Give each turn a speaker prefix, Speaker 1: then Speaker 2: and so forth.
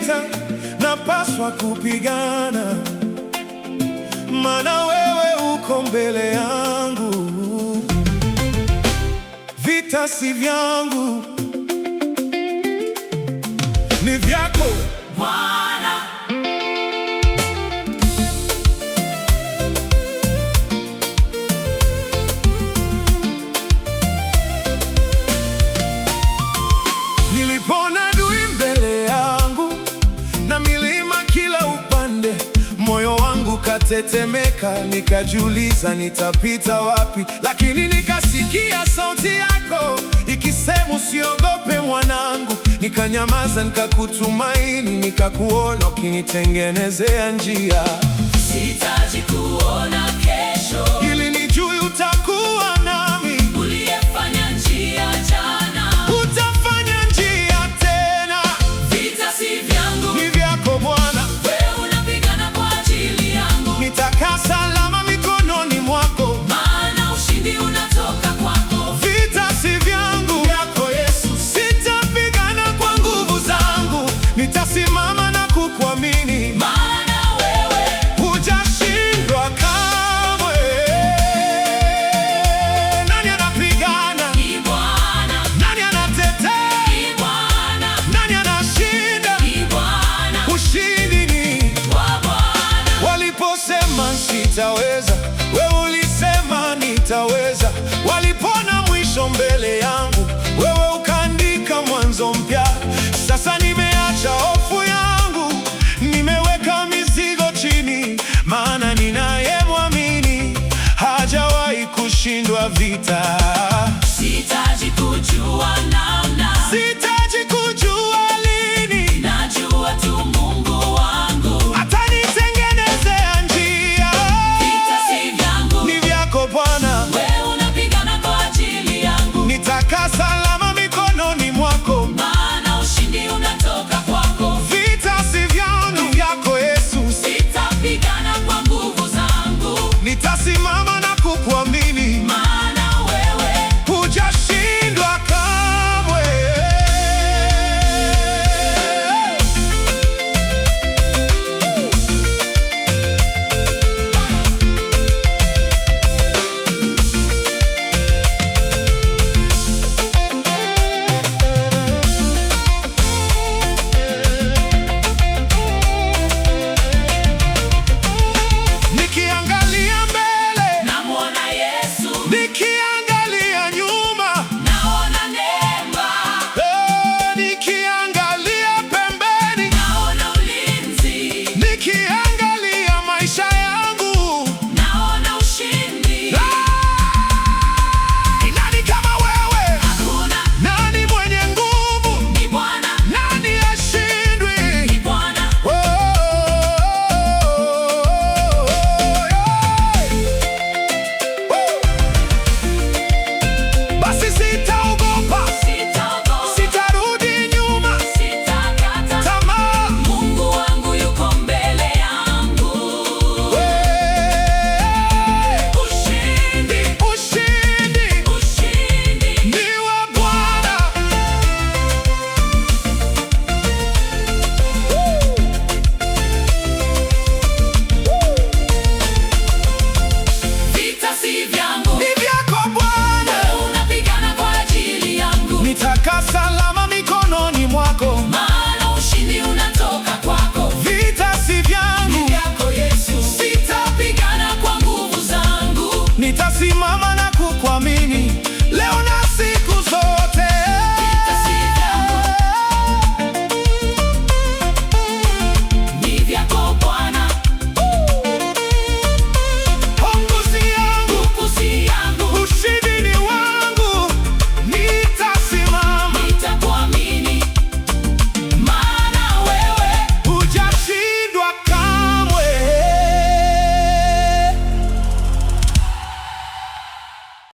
Speaker 1: vita napaswa kupigana, maana wewe uko mbele yangu. Vita si vyangu, ni vyako Bwana. Nilipona adui mbele yangu na milima kila upande, moyo wangu katetemeka, nikajiuliza nitapita wapi, lakini nikasikia sauti yako ikisema usiogope mwanangu. Nikanyamaza, nikakutumaini, nikakuona ukinitengenezea njia.
Speaker 2: Sihitaji kuona kesho
Speaker 1: ili nijue utakuwa nami.
Speaker 2: Uliyefanya njia jana,
Speaker 1: Utafanya njia tena.
Speaker 2: vita si vyangu,
Speaker 1: Ni vyako Bwana.
Speaker 2: wewe unapigana kwa ajili yangu.
Speaker 1: Nitakaa salama mikononi mwako,
Speaker 2: Maana ushindi unatoka kwako.
Speaker 1: vita si vyangu, vyako Yesu. Sitapigana kwa nguvu zangu, nitasimama na kukuamini,
Speaker 2: Maana wewe
Speaker 1: hujashindwa kamwe. Nani anapigana?
Speaker 2: ni Bwana,
Speaker 1: Nani anatetea?
Speaker 2: ni Bwana,
Speaker 1: Nani anashinda?
Speaker 2: ni Bwana,
Speaker 1: Ushindi ni
Speaker 2: wa Bwana.
Speaker 1: waliposema sitaweza,